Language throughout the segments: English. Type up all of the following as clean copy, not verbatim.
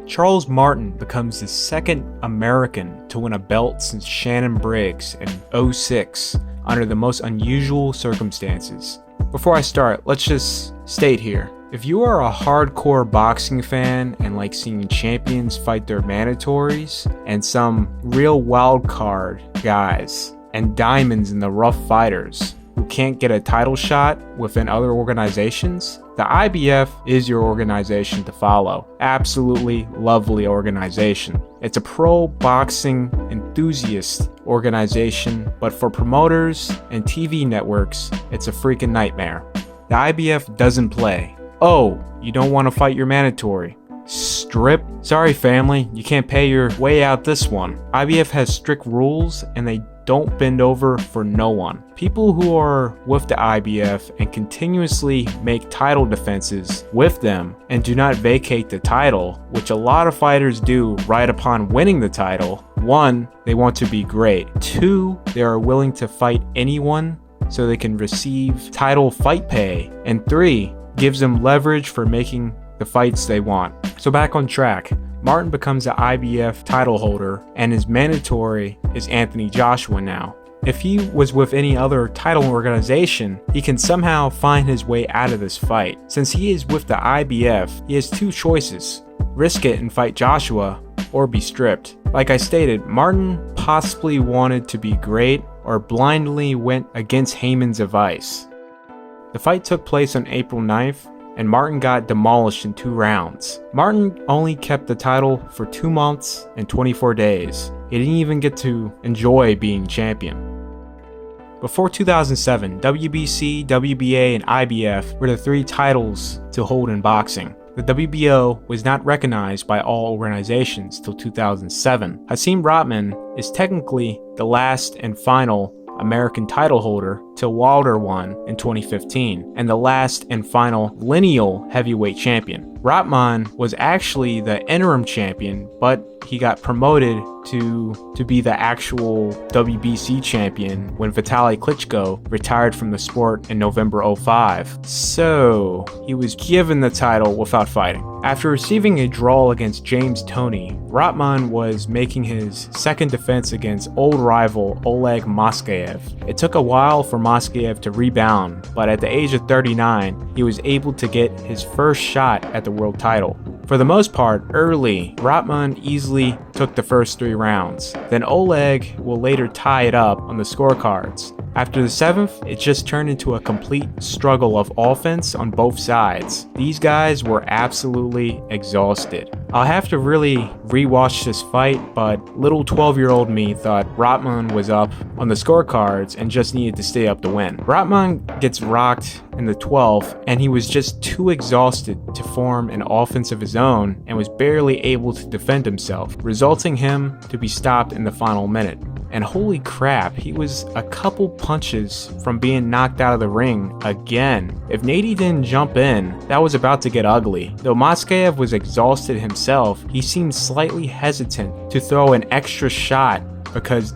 Charles Martin becomes the second American to win a belt since Shannon Briggs in '06 under the most unusual circumstances. Before I start, let's just state here. If you are a hardcore boxing fan and like seeing champions fight their mandatories and some real wild card guys and diamonds in the rough fighters who can't get a title shot within other organizations, the IBF is your organization to follow. Absolutely lovely organization. It's a pro boxing enthusiast organization, but for promoters and TV networks, it's a freaking nightmare. The IBF doesn't play. Oh, you don't want to fight your mandatory? Strip? Sorry family, you can't pay your way out this one. IBF has strict rules and they don't bend over for no one. People who are with the IBF and continuously make title defenses with them and do not vacate the title, which a lot of fighters do right upon winning the title. 1, they want to be great. 2, they are willing to fight anyone so they can receive title fight pay. And 3, gives them leverage for making the fights they want. So back on track. Martin becomes the IBF title holder and his mandatory is Anthony Joshua now. If he was with any other title organization, he can somehow find his way out of this fight. Since he is with the IBF, he has 2 choices: risk it and fight Joshua, or be stripped. Like I stated, Martin possibly wanted to be great or blindly went against Heyman's advice. The fight took place on April 9th, and Martin got demolished in 2 rounds. Martin only kept the title for 2 months and 24 days. He didn't even get to enjoy being champion. Before 2007, WBC, WBA, and IBF were the 3 titles to hold in boxing. The WBO was not recognized by all organizations till 2007. Asim Rahman is technically the last and final American title holder till Wilder won in 2015, and the last and final lineal heavyweight champion. Rahman was actually the interim champion, but he got promoted to be the actual WBC champion when Vitaly Klitschko retired from the sport in November '05. So he was given the title without fighting. After receiving a draw against James Toney, Rahman was making his second defense against old rival Oleg Moskaev. It took a while for Moskaev to rebound, but at the age of 39, he was able to get his first shot at the world title. For the most part, early, Rahman easily took the first 3 rounds. Then Oleg will later tie it up on the scorecards. After the 7th, it just turned into a complete struggle of offense on both sides. These guys were absolutely exhausted. I'll have to really rewatch this fight, but little 12-year-old me thought Rahman was up on the scorecards and just needed to stay up to win. Rahman gets rocked in the 12th, and he was just too exhausted to form an offense of his own and was barely able to defend himself, resulting him to be stopped in the final minute. And holy crap, he was a couple punches from being knocked out of the ring again. If Nady didn't jump in, that was about to get ugly. Though Moskaev was exhausted himself, he seemed slightly hesitant to throw an extra shot because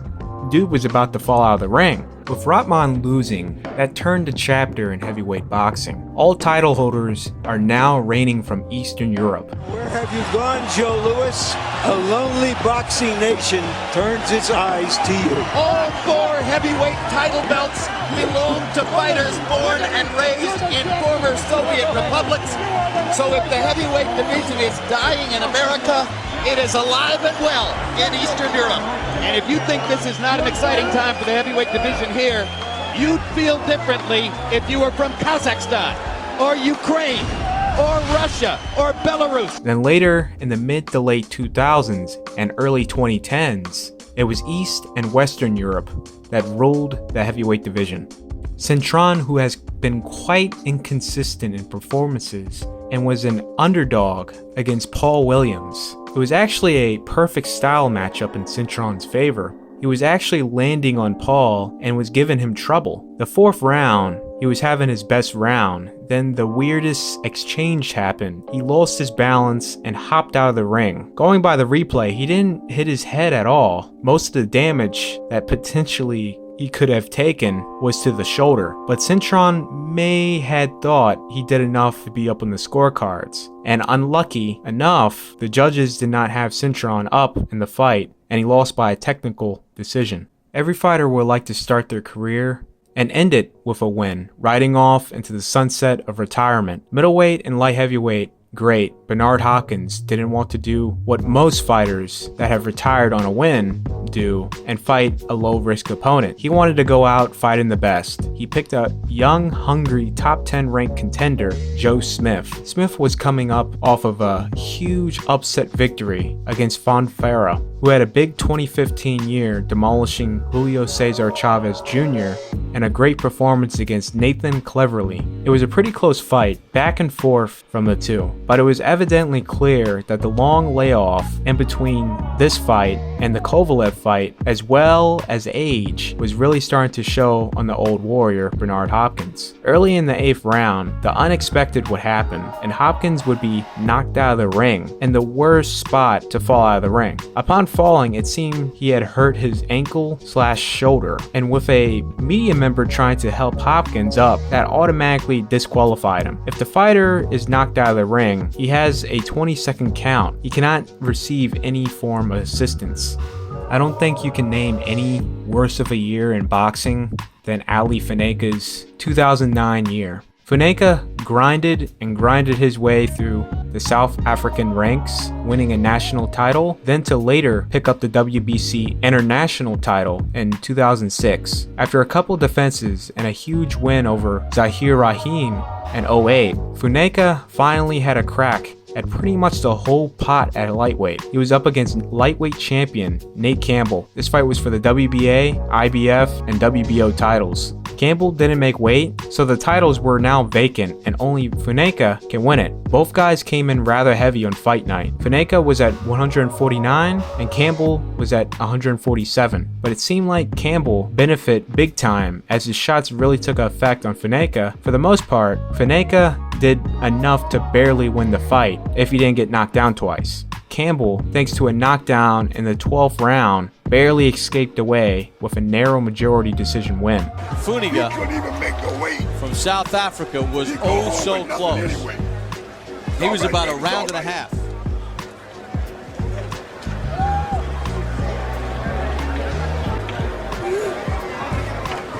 dude was about to fall out of the ring. With Rahman losing, that turned a chapter in heavyweight boxing. All title holders are now reigning from Eastern Europe. Where have you gone, Joe Louis? A lonely boxing nation turns its eyes to you. All 4 heavyweight title belts belong to fighters born and raised in former Soviet republics. So if the heavyweight division is dying in America, it is alive and well in Eastern Europe. And if you think this is not an exciting time for the heavyweight division here, you'd feel differently if you were from Kazakhstan or Ukraine or Russia or Belarus. Then later in the mid to late 2000s and early 2010s, it was East and Western Europe that ruled the heavyweight division. Cintron, who has been quite inconsistent in performances and was an underdog against Paul Williams. It was actually a perfect style matchup in Cintron's favor. He was actually landing on Paul and was giving him trouble. The 4th round, he was having his best round. Then the weirdest exchange happened. He lost his balance and hopped out of the ring. Going by the replay, he didn't hit his head at all. Most of the damage that potentially he could have taken was to the shoulder, but Cintron may had thought he did enough to be up on the scorecards. And unlucky enough, the judges did not have Cintron up in the fight, and he lost by a technical decision. Every fighter would like to start their career and end it with a win, riding off into the sunset of retirement. Middleweight and light heavyweight great Bernard Hopkins didn't want to do what most fighters that have retired on a win do and fight a low-risk opponent. He wanted to go out fighting the best. He picked a young, hungry, top 10 ranked contender, Joe Smith. Smith was coming up off of a huge upset victory against Fonfara, who had a big 2015 year demolishing Julio Cesar Chavez Jr. and a great performance against Nathan Cleverly. It was a pretty close fight, back and forth from the two, but it was evidently clear that the long layoff in between this fight and the Kovalev fight, as well as age, was really starting to show on the old warrior Bernard Hopkins. Early in the 8th round, the unexpected would happen, and Hopkins would be knocked out of the ring in the worst spot to fall out of the ring. Upon falling, it seemed he had hurt his ankle/shoulder, and with a media member trying to help Hopkins up, that automatically disqualified him. If the fighter is knocked out of the ring, he has a 20-second count. He cannot receive any form of assistance. I don't think you can name any worse of a year in boxing than Ali Panenka's 2009 year. Panenka grinded his way through the South African ranks, winning a national title, then to later pick up the WBC international title in 2006. After a couple defenses and a huge win over Zahir Rahim in 08, Panenka finally had a crack at pretty much the whole pot at lightweight. He was up against lightweight champion Nate Campbell. This fight was for the WBA, IBF, and WBO titles. Campbell didn't make weight, so the titles were now vacant and only Panenka can win it. Both guys came in rather heavy on fight night. Panenka was at 149 and Campbell was at 147, but it seemed like Campbell benefited big time as his shots really took effect on Panenka. For the most part, Panenka did enough to barely win the fight if he didn't get knocked down twice. Campbell, thanks to a knockdown in the 12th round, barely escaped away with a narrow majority decision win. Funiga from South Africa was so close. He was about a round and a half.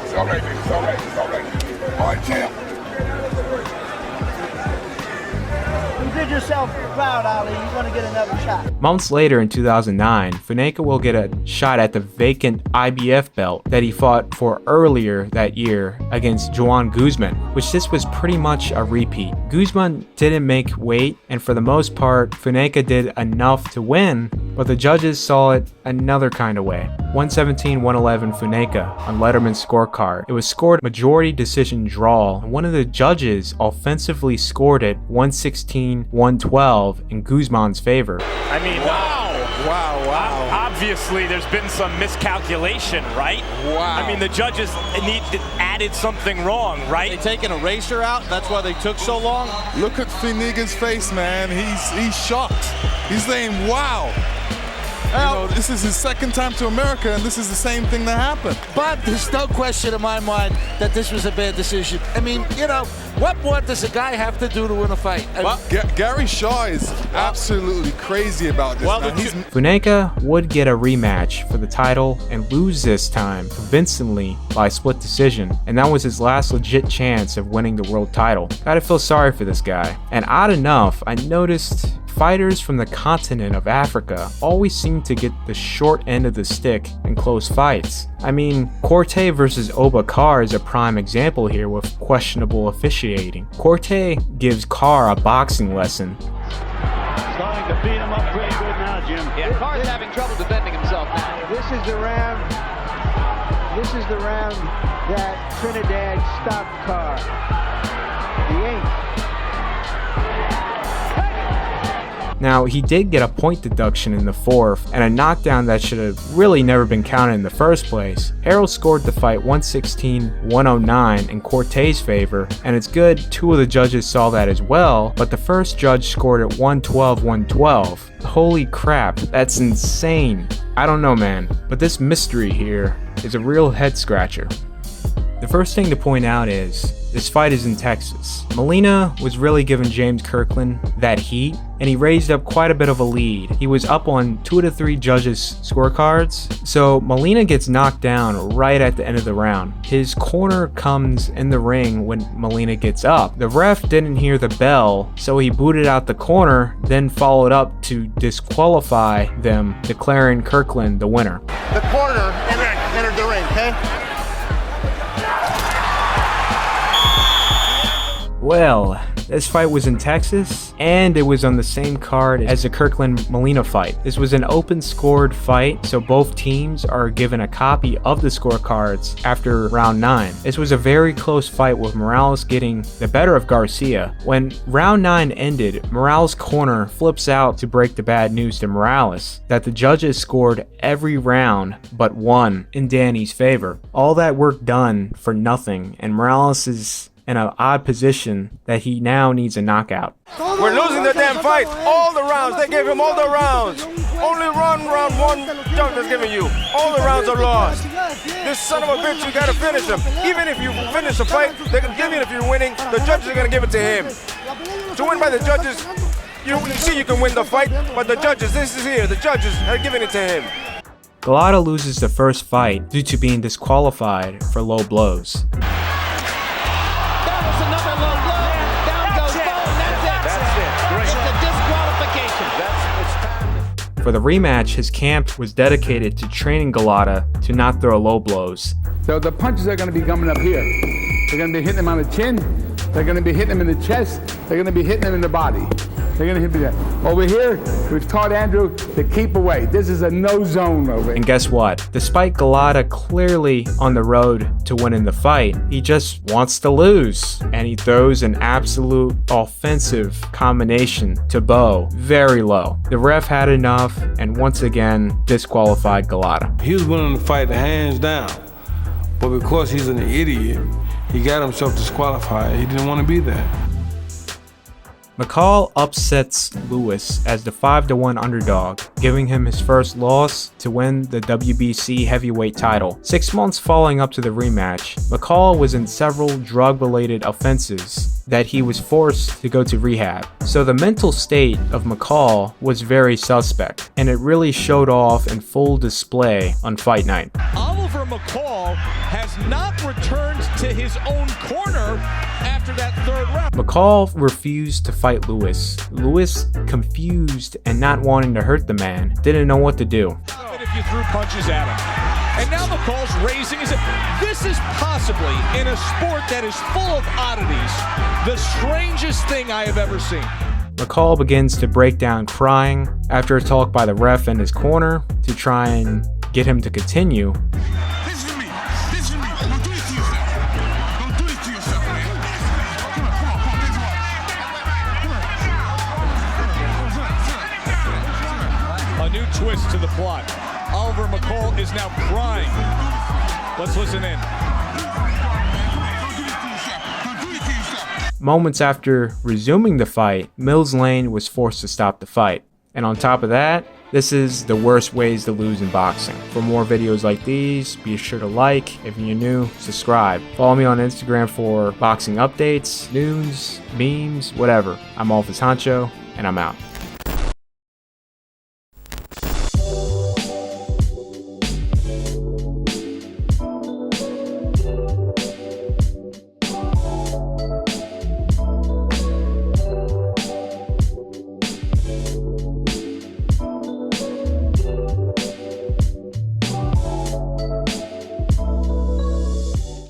It's all right. All right, champ. You did yourself proud, Ali. You're going to get another shot. Months later in 2009, Panenka will get a shot at the vacant IBF belt that he fought for earlier that year against Juan Guzman, which this was pretty much a repeat. Guzman didn't make weight, and for the most part, Panenka did enough to win, but the judges saw it another kind of way. 117-111 Panenka on Letterman's scorecard. It was scored majority decision draw, and one of the judges offensively scored it 116-112 in Guzman's favor. I mean, obviously there's been some miscalculation, right? Wow. I mean, the judges added something wrong, right? They take an eraser out, that's why they took so long. Look at Finiga's face, man. He's shocked. He's saying, wow. You know, this is his second time to America, and this is the same thing that happened. But there's no question in my mind that this was a bad decision. I mean, you know, what more does a guy have to do to win a fight? Gary Shaw is absolutely crazy about this. Well, Panenka would get a rematch for the title and lose this time convincingly by split decision, and that was his last legit chance of winning the world title. Gotta feel sorry for this guy. And odd enough, I noticed fighters from the continent of Africa always seem to get the short end of the stick in close fights. I mean, Corte versus Carr is a prime example here with questionable officiating. Corte gives Carr a boxing lesson. Starting to beat him up pretty good now, Jim. Yeah, Carr's having trouble defending himself now. This is the round that Trinidad stopped Carr. The 8th. Now, he did get a point deduction in the 4th, and a knockdown that should have really never been counted in the first place. Harold scored the fight 116-109 in Corte's favor, and it's good 2 of the judges saw that as well, but the first judge scored it 112-112. Holy crap, that's insane. I don't know, man, but this mystery here is a real head scratcher. The first thing to point out is, this fight is in Texas. Molina was really giving James Kirkland that heat, and he raised up quite a bit of a lead. He was up on 2 out of 3 judges' scorecards, so Molina gets knocked down right at the end of the round. His corner comes in the ring when Molina gets up. The ref didn't hear the bell, so he booted out the corner, then followed up to disqualify them, declaring Kirkland the winner. The corner entered the ring, okay? Well, this fight was in Texas, and it was on the same card as the Kirkland-Molina fight. This was an open-scored fight, so both teams are given a copy of the scorecards after round 9. This was a very close fight with Morales getting the better of Garcia. When round 9 ended, Morales' corner flips out to break the bad news to Morales that the judges scored every round but one in Danny's favor. All that work done for nothing, and Morales is in an odd position that he now needs a knockout. We're losing the damn fight. All the rounds, they gave him all the rounds. Only round one judge is giving you. All the rounds are lost. This son of a bitch, you gotta finish him. Even if you finish the fight, they can give it if you're winning. The judges are gonna give it to him. To win by the judges, you see you can win the fight, but the judges, this is here, the judges are giving it to him. Galata loses the first fight due to being disqualified for low blows. For the rematch, his camp was dedicated to training Galata to not throw low blows. So the punches are going to be coming up here. They're going to be hitting him on the chin. They're going to be hitting him in the chest. They're going to be hitting him in the body. They're going to hit me there. Over here, we've taught Andrew to keep away. This is a no zone over here. And guess what? Despite Galata clearly on the road to winning the fight, he just wants to lose. And he throws an absolute offensive combination to Bo, very low. The ref had enough and once again disqualified Galata. He was winning the fight hands down, but because he's an idiot, he got himself disqualified. He didn't want to be there. McCall upsets Lewis as the 5-1 underdog, giving him his first loss to win the WBC heavyweight title. 6 months following up to the rematch, McCall was in several drug-related offenses that he was forced to go to rehab. So the mental state of McCall was very suspect, and it really showed off in full display on fight night. Oliver McCall has not returned to his own corner after that third round. McCall refused to fight Lewis. Lewis, confused and not wanting to hurt the man, didn't know what to do. If you threw punches at him. And now McCall's raising his hip. This is possibly, in a sport that is full of oddities, the strangest thing I have ever seen. McCall begins to break down crying after a talk by the ref in his corner to try and get him to continue. A new twist to the plot. Oliver McCall is now crying. Let's listen in. Moments after resuming the fight, Mills Lane was forced to stop the fight. And on top of that, this is the worst ways to lose in boxing. For more videos like these, be sure to like. If you're new, subscribe. Follow me on Instagram for boxing updates, news, memes, whatever. I'm Alphas Honcho, and I'm out.